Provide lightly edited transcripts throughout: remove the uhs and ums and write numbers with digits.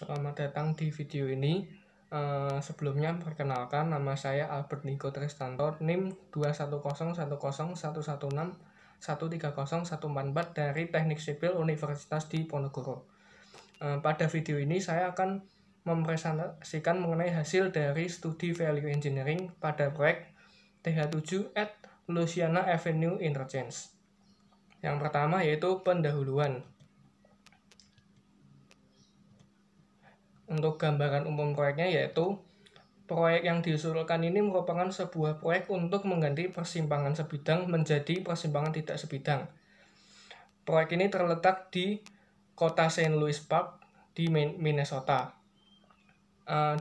Selamat datang di video ini. Sebelumnya perkenalkan, nama saya Albert Niko Tristanto, NIM 21011016116130144 dari Teknik Sipil Universitas Diponegoro. Pada video ini saya akan mempresentasikan mengenai hasil dari studi value engineering pada proyek TH7 at Louisiana Avenue Interchange. Yang pertama yaitu pendahuluan. Untuk gambaran umum proyeknya yaitu proyek yang diusulkan ini merupakan sebuah proyek untuk mengganti persimpangan sebidang menjadi persimpangan tidak sebidang. Proyek ini terletak di kota St. Louis Park di Minnesota,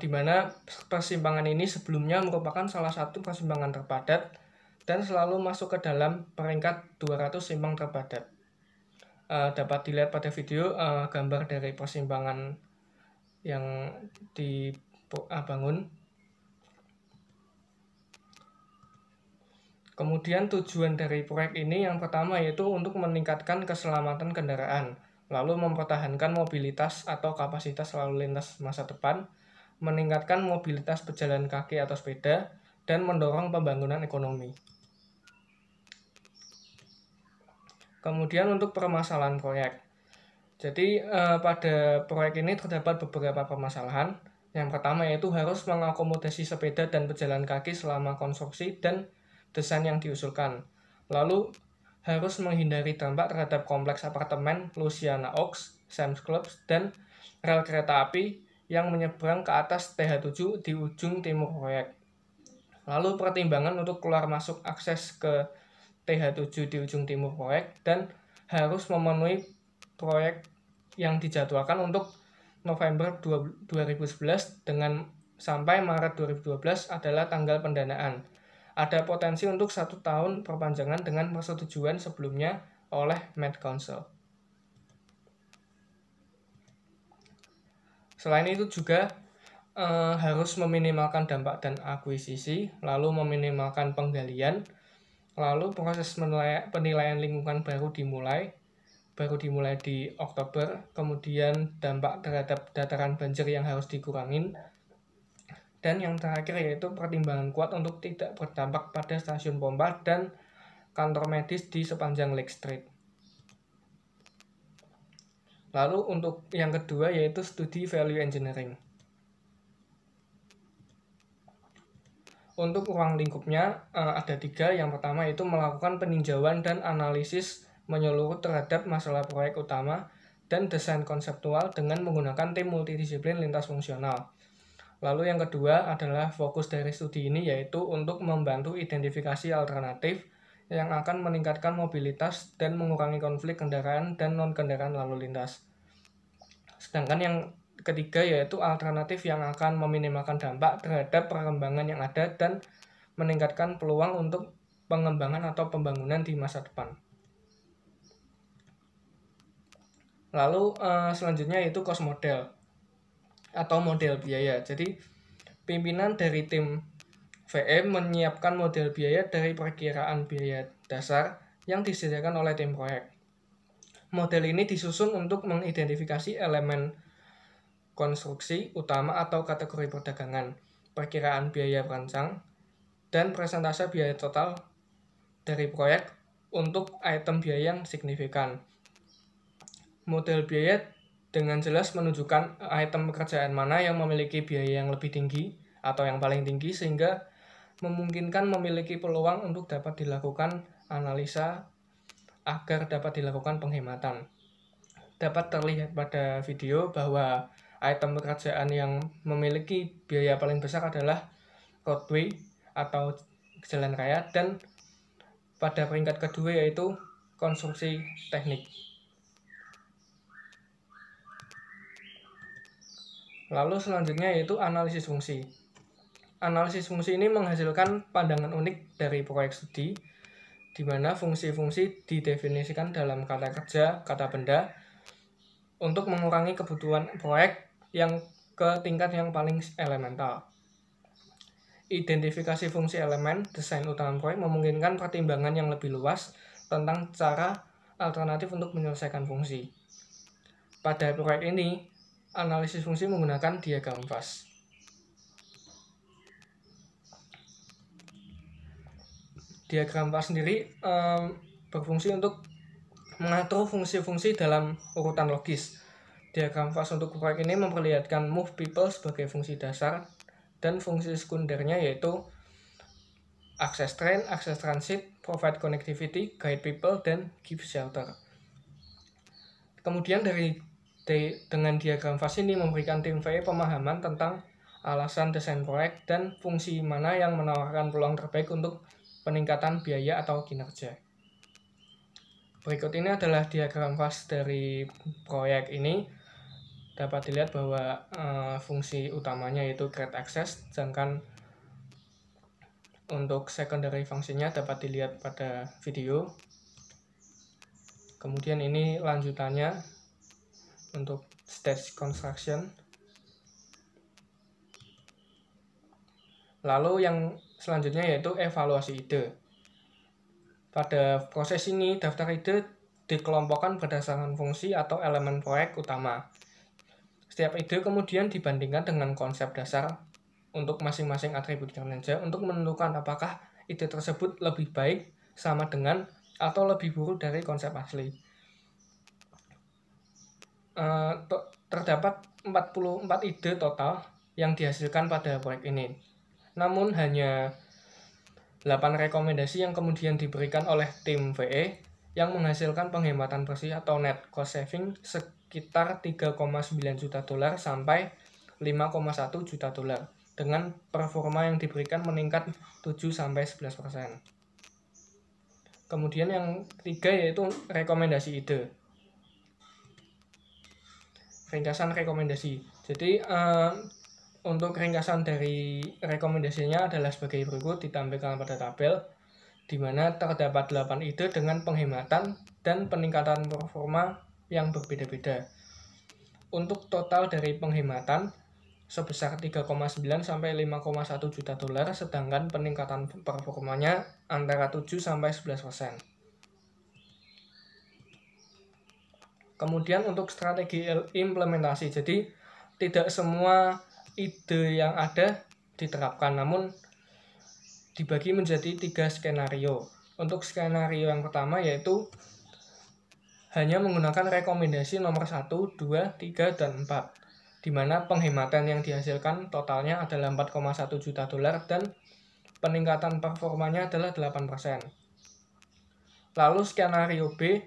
di mana persimpangan ini sebelumnya merupakan salah satu persimpangan terpadat dan selalu masuk ke dalam peringkat 200 simpang terpadat. Dapat dilihat pada video gambar dari persimpangan yang dibangun. Kemudian tujuan dari proyek ini yang pertama yaitu untuk meningkatkan keselamatan kendaraan, lalu mempertahankan mobilitas atau kapasitas lalu lintas masa depan, meningkatkan mobilitas pejalan kaki atau sepeda, dan mendorong pembangunan ekonomi. Kemudian untuk permasalahan proyek. Jadi pada proyek ini terdapat beberapa permasalahan. Yang pertama yaitu harus mengakomodasi sepeda dan pejalan kaki selama konstruksi dan desain yang diusulkan. Lalu harus menghindari dampak terhadap kompleks apartemen Louisiana Oaks, Sam's Club, dan rel kereta api yang menyeberang ke atas TH7 di ujung timur proyek. Lalu pertimbangan untuk keluar masuk akses ke TH7 di ujung timur proyek dan harus memenuhi proyek yang dijadwalkan untuk November 2011 dengan sampai Maret 2012 adalah tanggal pendanaan. Ada potensi untuk 1 tahun perpanjangan dengan persetujuan sebelumnya oleh Met Council. Selain itu juga harus meminimalkan dampak dan akuisisi, lalu meminimalkan penggalian, lalu proses penilaian lingkungan baru dimulai di Oktober, kemudian dampak terhadap dataran banjir yang harus dikurangin, dan yang terakhir yaitu pertimbangan kuat untuk tidak berdampak pada stasiun pompa dan kantor medis di sepanjang Lake Street. Lalu untuk yang kedua yaitu studi value engineering. Untuk ruang lingkupnya ada 3. Yang pertama yaitu melakukan peninjauan dan analisis menyeluruh terhadap masalah proyek utama dan desain konseptual dengan menggunakan tim multidisiplin lintas fungsional. Lalu yang kedua adalah fokus dari studi ini yaitu untuk membantu identifikasi alternatif yang akan meningkatkan mobilitas dan mengurangi konflik kendaraan dan non-kendaraan lalu lintas. Sedangkan yang ketiga yaitu alternatif yang akan meminimalkan dampak terhadap perkembangan yang ada dan meningkatkan peluang untuk pengembangan atau pembangunan di masa depan. Lalu selanjutnya yaitu cost model atau model biaya. Jadi pimpinan dari tim VM menyiapkan model biaya dari perkiraan biaya dasar yang disediakan oleh tim proyek. Model ini disusun untuk mengidentifikasi elemen konstruksi utama atau kategori perdagangan, perkiraan biaya perancang, dan persentase biaya total dari proyek untuk item biaya yang signifikan. Model biaya dengan jelas menunjukkan item pekerjaan mana yang memiliki biaya yang lebih tinggi atau yang paling tinggi sehingga memungkinkan memiliki peluang untuk dapat dilakukan analisa agar dapat dilakukan penghematan. Dapat terlihat pada video bahwa item pekerjaan yang memiliki biaya paling besar adalah roadway atau jalan raya dan pada peringkat kedua yaitu konstruksi teknik. Lalu selanjutnya yaitu analisis fungsi. Analisis fungsi ini menghasilkan pandangan unik dari proyek studi, di mana fungsi-fungsi didefinisikan dalam kata kerja, kata benda, untuk mengurangi kebutuhan proyek yang ke tingkat yang paling elemental. Identifikasi fungsi elemen desain utama proyek memungkinkan pertimbangan yang lebih luas tentang cara alternatif untuk menyelesaikan fungsi. Pada proyek ini, analisis fungsi menggunakan diagram fast. Diagram fast sendiri berfungsi untuk mengatur fungsi-fungsi dalam urutan logis. Diagram fast untuk proyek ini memperlihatkan move people sebagai fungsi dasar dan fungsi sekundernya yaitu access train, access transit, provide connectivity, guide people, dan give shelter. Kemudian dengan diagram fast ini memberikan tim VE pemahaman tentang alasan desain proyek dan fungsi mana yang menawarkan peluang terbaik untuk peningkatan biaya atau kinerja. Berikut ini adalah diagram fast dari proyek ini. Dapat dilihat bahwa fungsi utamanya yaitu create access, sedangkan untuk secondary fungsinya dapat dilihat pada video. Kemudian ini lanjutannya untuk stage construction. Lalu yang selanjutnya yaitu evaluasi ide. Pada proses ini, daftar ide dikelompokkan berdasarkan fungsi atau elemen proyek utama. Setiap ide kemudian dibandingkan dengan konsep dasar untuk masing-masing atribut kinerja untuk menentukan apakah ide tersebut lebih baik, sama dengan, atau lebih buruk dari konsep asli. Terdapat 44 ide total yang dihasilkan pada proyek ini. Namun hanya 8 rekomendasi yang kemudian diberikan oleh tim VE yang menghasilkan penghematan bersih atau net cost saving sekitar 3,9 juta dolar sampai 5,1 juta dolar dengan performa yang diberikan meningkat 7-11%. Kemudian yang ketiga yaitu rekomendasi ide. Ringkasan rekomendasi. Jadi untuk ringkasan dari rekomendasinya adalah sebagai berikut, ditampilkan pada tabel, di mana terdapat 8 ide dengan penghematan dan peningkatan performa yang berbeda-beda. Untuk total dari penghematan sebesar 3,9 sampai 5,1 juta dolar, sedangkan peningkatan performanya antara 7-11%. Kemudian untuk strategi implementasi, jadi tidak semua ide yang ada diterapkan, namun dibagi menjadi 3 skenario. Untuk skenario yang pertama yaitu hanya menggunakan rekomendasi nomor 1, 2, 3, dan 4, di mana penghematan yang dihasilkan totalnya adalah 4,1 juta dolar dan peningkatan performanya adalah 8%. Lalu skenario B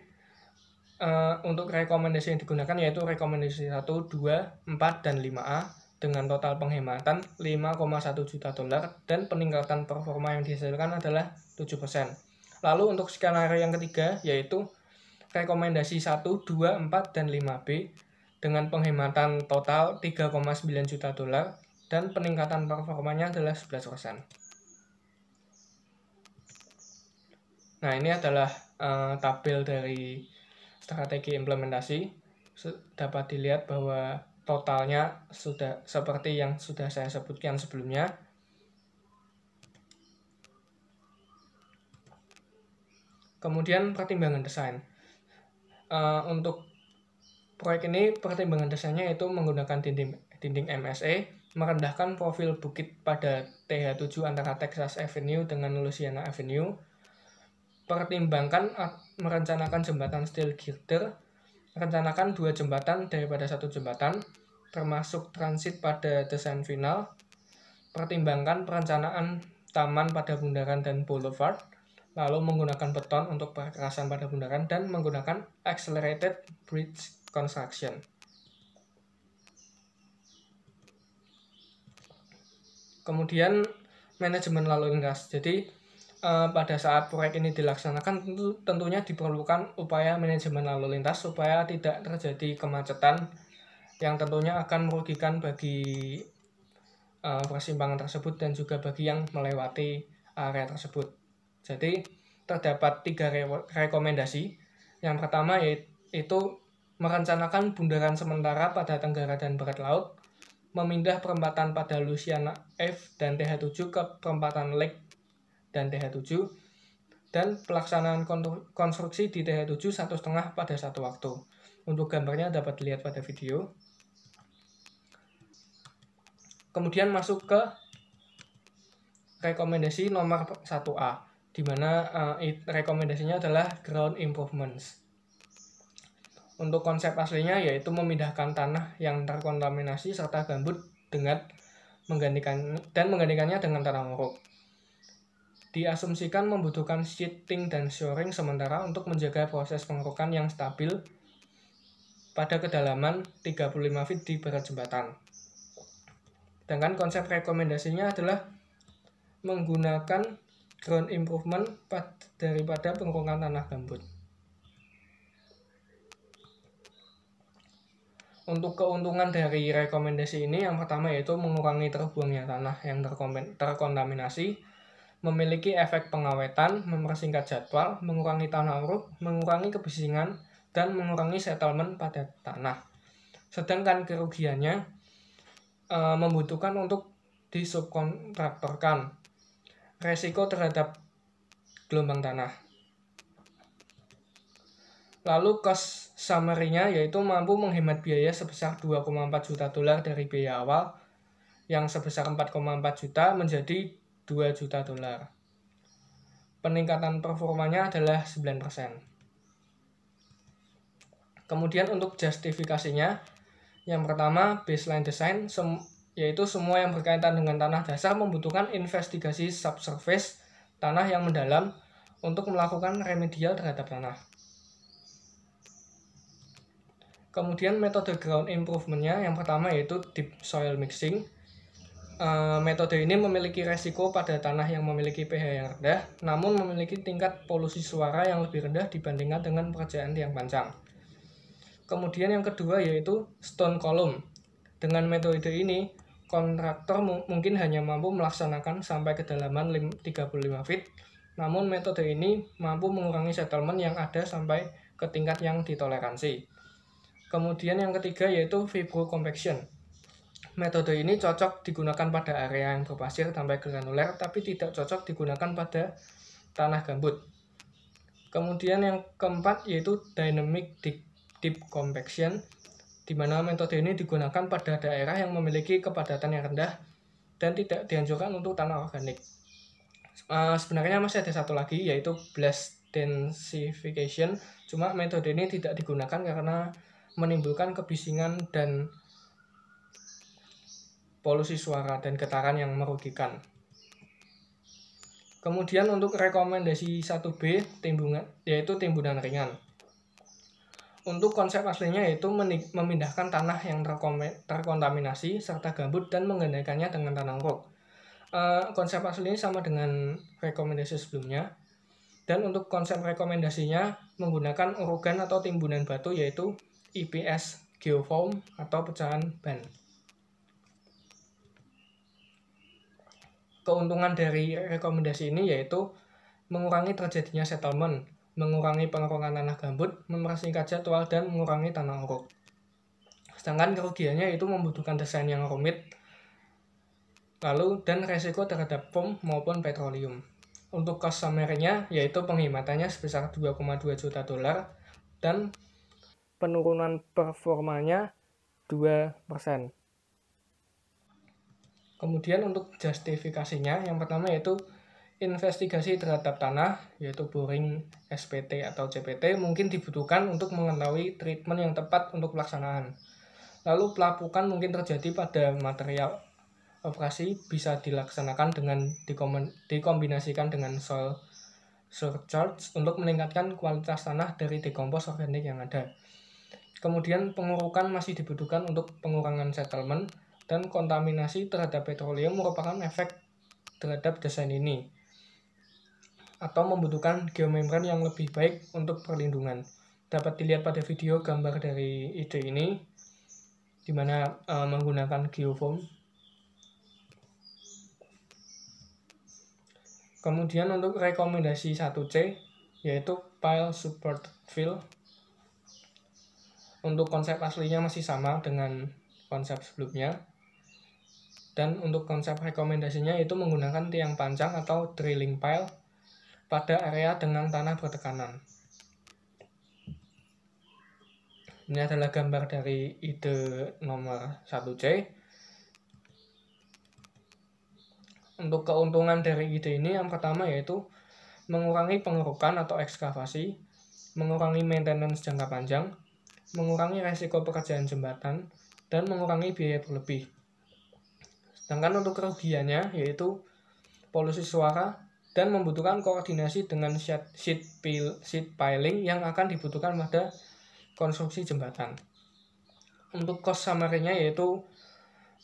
untuk rekomendasi yang digunakan yaitu rekomendasi 1, 2, 4, dan 5A dengan total penghematan 5,1 juta dolar dan peningkatan performa yang dihasilkan adalah 7%. Lalu untuk skenario yang ketiga yaitu rekomendasi 1, 2, 4, dan 5B dengan penghematan total 3,9 juta dolar dan peningkatan performanya adalah 11%. Nah, ini adalah tabel dari strategi implementasi. Dapat dilihat bahwa totalnya sudah seperti yang sudah saya sebutkan sebelumnya. Kemudian pertimbangan desain. Untuk proyek ini pertimbangan desainnya itu menggunakan dinding MSE, merendahkan profil bukit pada TH7 antara Texas Avenue dengan Louisiana Avenue, pertimbangkan merencanakan jembatan steel girder, rencanakan 2 jembatan daripada 1 jembatan, termasuk transit pada desain final, pertimbangkan perencanaan taman pada bundaran dan boulevard, lalu menggunakan beton untuk perkerasan pada bundaran, dan menggunakan accelerated bridge construction. Kemudian manajemen lalu lintas. Jadi pada saat proyek ini dilaksanakan tentunya diperlukan upaya manajemen lalu lintas supaya tidak terjadi kemacetan yang tentunya akan merugikan bagi persimpangan tersebut dan juga bagi yang melewati area tersebut. Jadi terdapat 3 rekomendasi. Yang pertama yaitu merencanakan bundaran sementara pada tenggara dan barat laut, memindah perempatan pada Louisiana Ave dan TH7 ke perempatan Lake dan TH7, dan pelaksanaan konstruksi di TH7 1,5 pada satu waktu. Untuk gambarnya dapat dilihat pada video. Kemudian masuk ke rekomendasi nomor 1A, di mana rekomendasinya adalah ground improvements. Untuk konsep aslinya yaitu memindahkan tanah yang terkontaminasi serta gambut dengan menggantikannya dengan tanah nguruk. Diasumsikan membutuhkan sheeting dan shoring sementara untuk menjaga proses pengurukan yang stabil pada kedalaman 35 feet di barat jembatan. Sedangkan konsep rekomendasinya adalah menggunakan ground improvement daripada pengurukan tanah gambut. Untuk keuntungan dari rekomendasi ini, yang pertama yaitu mengurangi terbuangnya tanah yang terkontaminasi, memiliki efek pengawetan, mempersingkat jadwal, mengurangi tanah uruk, mengurangi kebisingan, dan mengurangi settlement pada tanah. Sedangkan kerugiannya membutuhkan untuk disubkontraktorkan, resiko terhadap gelombang tanah. Lalu cost summary-nya yaitu mampu menghemat biaya sebesar 2,4 juta dolar dari biaya awal yang sebesar 4,4 juta menjadi 2 juta dolar. Peningkatan performanya adalah 9%. Kemudian untuk justifikasinya, yang pertama baseline design, yaitu semua yang berkaitan dengan tanah dasar membutuhkan investigasi subsurface tanah yang mendalam untuk melakukan remedial terhadap tanah. Kemudian metode ground improvement-nya yang pertama yaitu deep soil mixing. Metode ini memiliki resiko pada tanah yang memiliki pH yang rendah, namun memiliki tingkat polusi suara yang lebih rendah dibandingkan dengan pekerjaan tiang pancang. Kemudian yang kedua yaitu stone column. Dengan metode ini, kontraktor mungkin hanya mampu melaksanakan sampai kedalaman 35 feet, namun metode ini mampu mengurangi settlement yang ada sampai ke tingkat yang ditoleransi. Kemudian yang ketiga yaitu fibro compaction. Metode ini cocok digunakan pada area yang berpasir sampai granuler, tapi tidak cocok digunakan pada tanah gambut. Kemudian yang keempat yaitu dynamic deep compaction, di mana metode ini digunakan pada daerah yang memiliki kepadatan yang rendah dan tidak dianjurkan untuk tanah organik. Sebenarnya masih ada satu lagi yaitu blast densification, cuma metode ini tidak digunakan karena menimbulkan kebisingan dan polusi suara dan getaran yang merugikan. Kemudian untuk rekomendasi 1B yaitu timbunan ringan. Untuk konsep aslinya yaitu memindahkan tanah yang terkontaminasi serta gambut dan menggantikannya dengan tanah uruk. Konsep aslinya sama dengan rekomendasi sebelumnya. Dan untuk konsep rekomendasinya menggunakan urugan atau timbunan batu yaitu IPS geoform atau pecahan ban. Keuntungan dari rekomendasi ini yaitu mengurangi terjadinya settlement, mengurangi pengurangan tanah gambut, mempersingkat jadwal, dan mengurangi tanah uruk. Sedangkan kerugiannya itu membutuhkan desain yang rumit, dan resiko terhadap foam maupun petroleum. Untuk cost summary-nya yaitu penghematannya sebesar 2,2 juta dolar dan penurunan performanya 2%. Kemudian untuk justifikasinya, yang pertama yaitu investigasi terhadap tanah, yaitu boring SPT atau CPT, mungkin dibutuhkan untuk mengetahui treatment yang tepat untuk pelaksanaan. Lalu pelapukan mungkin terjadi pada material operasi, bisa dilaksanakan dengan dikombinasikan dengan soil surcharge untuk meningkatkan kualitas tanah dari dekompos organik yang ada. Kemudian pengurukan masih dibutuhkan untuk pengurangan settlement, dan kontaminasi terhadap petroleum merupakan efek terhadap desain ini atau membutuhkan geomembran yang lebih baik untuk perlindungan. Dapat dilihat pada video gambar dari ide ini di mana menggunakan geofoam. Kemudian untuk rekomendasi 1C yaitu pile support fill. Untuk konsep aslinya masih sama dengan konsep sebelumnya. Dan untuk konsep rekomendasinya itu menggunakan tiang pancang atau drilling pile pada area dengan tanah bertekanan. Ini adalah gambar dari ide nomor 1C. Untuk keuntungan dari ide ini yang pertama yaitu mengurangi pengerukan atau ekskavasi, mengurangi maintenance jangka panjang, mengurangi resiko pekerjaan jembatan, dan mengurangi biaya berlebih. Sedangkan untuk kerugiannya yaitu polusi suara dan membutuhkan koordinasi dengan sheet piling yang akan dibutuhkan pada konstruksi jembatan. Untuk cost summary-nya yaitu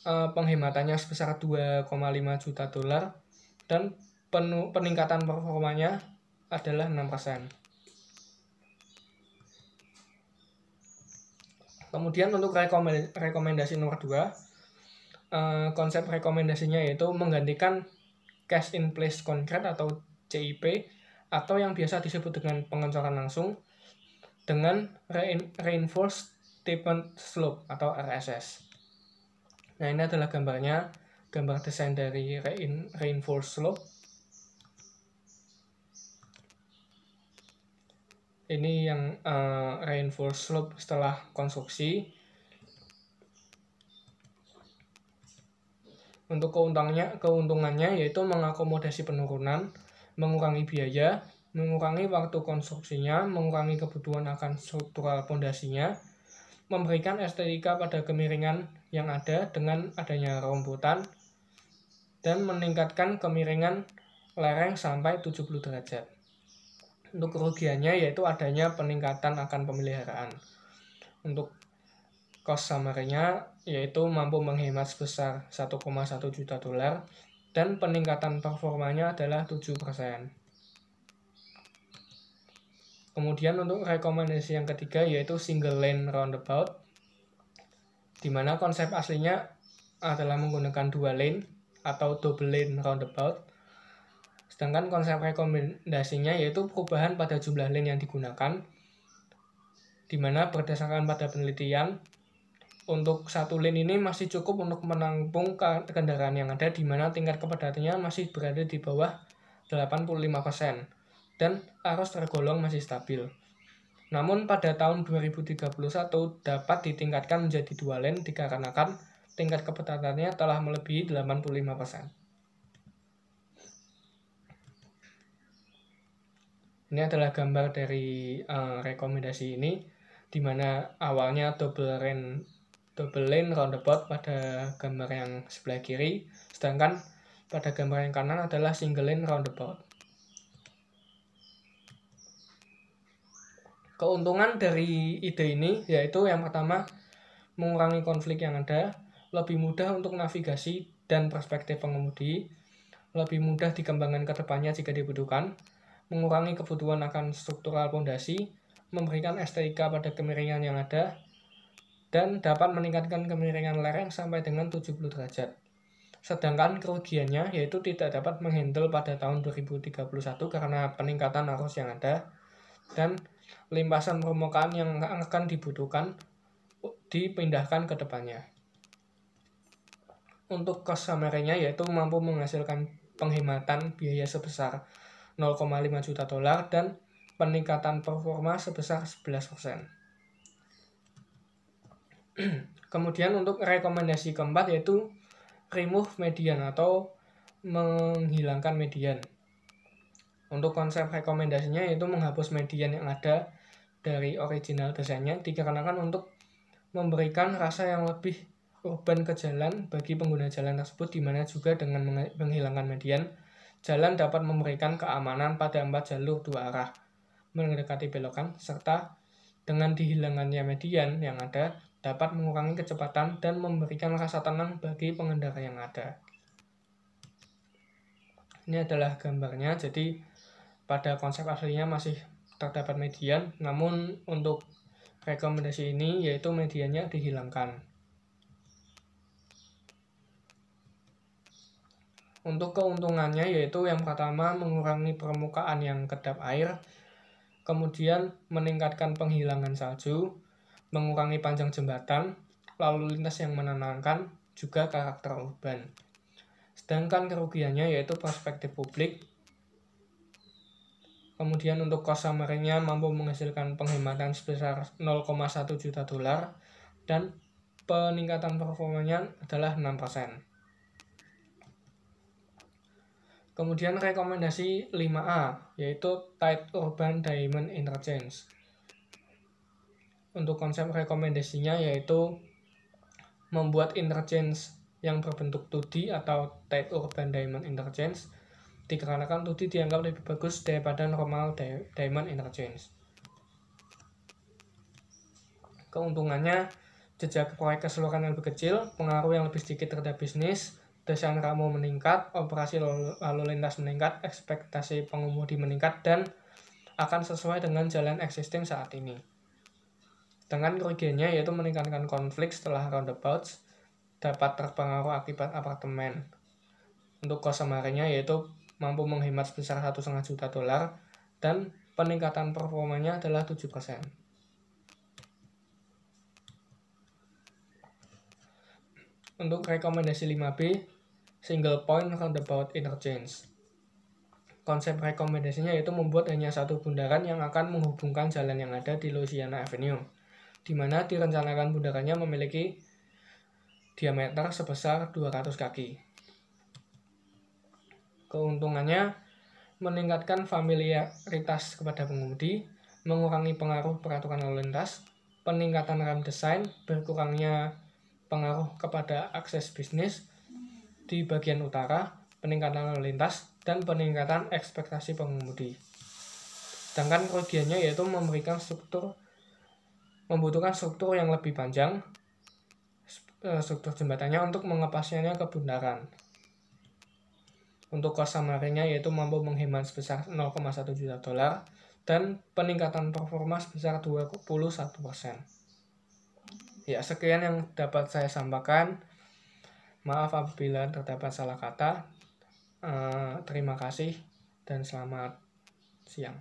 penghematannya sebesar 2,5 juta dolar dan peningkatan performanya adalah 6%. Kemudian untuk rekomendasi nomor 2, konsep rekomendasinya yaitu menggantikan Cast in Place Concrete atau CIP atau yang biasa disebut dengan pengencoran langsung dengan Reinforced Steepened Slope atau RSS. Nah, ini adalah gambarnya, gambar desain dari Reinforced Slope. Ini yang Reinforced Slope setelah konstruksi. Untuk keuntungannya yaitu mengakomodasi penurunan, mengurangi biaya, mengurangi waktu konstruksinya, mengurangi kebutuhan akan struktural pondasinya, memberikan estetika pada kemiringan yang ada dengan adanya rombotan, dan meningkatkan kemiringan lereng sampai 70 derajat. Untuk kerugiannya yaitu adanya peningkatan akan pemeliharaan. Untuk cost summary-nya yaitu mampu menghemat sebesar 1,1 juta dolar dan peningkatan performanya adalah 7%. Kemudian untuk rekomendasi yang ketiga yaitu single lane roundabout, di mana konsep aslinya adalah menggunakan 2 lane atau double lane roundabout. Sedangkan konsep rekomendasinya yaitu perubahan pada jumlah lane yang digunakan, di mana berdasarkan pada penelitian, untuk satu lane ini masih cukup untuk menampung kendaraan yang ada, di mana tingkat kepadatannya masih berada di bawah 85% dan arus tergolong masih stabil. Namun pada tahun 2031 dapat ditingkatkan menjadi 2 lane dikarenakan tingkat kepadatannya telah melebihi 85%. Ini adalah gambar dari rekomendasi ini, di mana awalnya double lane roundabout pada gambar yang sebelah kiri, sedangkan pada gambar yang kanan adalah single lane roundabout. Keuntungan dari ide ini yaitu yang pertama, mengurangi konflik yang ada, lebih mudah untuk navigasi dan perspektif pengemudi, lebih mudah dikembangkan ke depannya jika dibutuhkan, mengurangi kebutuhan akan struktural pondasi, memberikan estetika pada kemiringan yang ada, dan dapat meningkatkan kemiringan lereng sampai dengan 70 derajat. Sedangkan kerugiannya yaitu tidak dapat menghandle pada tahun 2031 karena peningkatan arus yang ada dan limpasan permukaan yang akan dibutuhkan dipindahkan ke depannya. Untuk cost summary-nya yaitu mampu menghasilkan penghematan biaya sebesar 0,5 juta dolar dan peningkatan performa sebesar 11%. Kemudian untuk rekomendasi keempat yaitu remove median atau menghilangkan median. Untuk konsep rekomendasinya yaitu menghapus median yang ada dari original desainnya dikarenakan untuk memberikan rasa yang lebih urban ke jalan bagi pengguna jalan tersebut, di mana juga dengan menghilangkan median, jalan dapat memberikan keamanan pada 4 jalur 2 arah mendekati belokan, serta dengan dihilangkannya median yang ada dapat mengurangi kecepatan dan memberikan rasa tenang bagi pengendara yang ada. Ini adalah gambarnya, jadi pada konsep aslinya masih terdapat median, namun untuk rekomendasi ini yaitu mediannya dihilangkan. Untuk keuntungannya yaitu yang pertama mengurangi permukaan yang kedap air, kemudian meningkatkan penghilangan salju, mengurangi panjang jembatan, lalu lintas yang menenangkan, juga karakter urban. Sedangkan kerugiannya yaitu perspektif publik. Kemudian untuk cost summary-nya mampu menghasilkan penghematan sebesar 0,1 juta dolar dan peningkatan performanya adalah 6%. Kemudian rekomendasi 5A, yaitu Tight Urban Diamond Interchange. Untuk konsep rekomendasinya yaitu membuat interchange yang berbentuk 2D atau Tight Urban Diamond Interchange, dikarenakan 2D dianggap lebih bagus daripada normal diamond interchange. Keuntungannya, jejak proyek keseluruhan yang lebih kecil, pengaruh yang lebih sedikit terhadap bisnis, desain ramu meningkat, operasi lalu lintas meningkat, ekspektasi pengemudi meningkat, dan akan sesuai dengan jalan existing saat ini. Dengan kerugiannya yaitu meningkatkan konflik setelah roundabouts, dapat terpengaruh akibat apartemen. Untuk cost summary-nya yaitu mampu menghemat sebesar $1,5 juta, dan peningkatan performanya adalah 7%. Untuk rekomendasi 5B, Single Point Roundabout Interchange. Konsep rekomendasinya yaitu membuat hanya satu bundaran yang akan menghubungkan jalan yang ada di Louisiana Avenue, di mana direncanakan bundarannya memiliki diameter sebesar 200 kaki. Keuntungannya, meningkatkan familiaritas kepada pengemudi, mengurangi pengaruh peraturan lalu lintas, peningkatan rem desain, berkurangnya pengaruh kepada akses bisnis di bagian utara, peningkatan lalu lintas, dan peningkatan ekspektasi pengemudi. Sedangkan kerugiannya yaitu membutuhkan struktur yang lebih panjang, struktur jembatannya untuk mengepasnya ke bundaran. Untuk cost summary-nya yaitu mampu menghemat sebesar $0,1 juta, dan peningkatan performa sebesar 21%. Ya, sekian yang dapat saya sampaikan. Maaf apabila terdapat salah kata. Terima kasih dan selamat siang.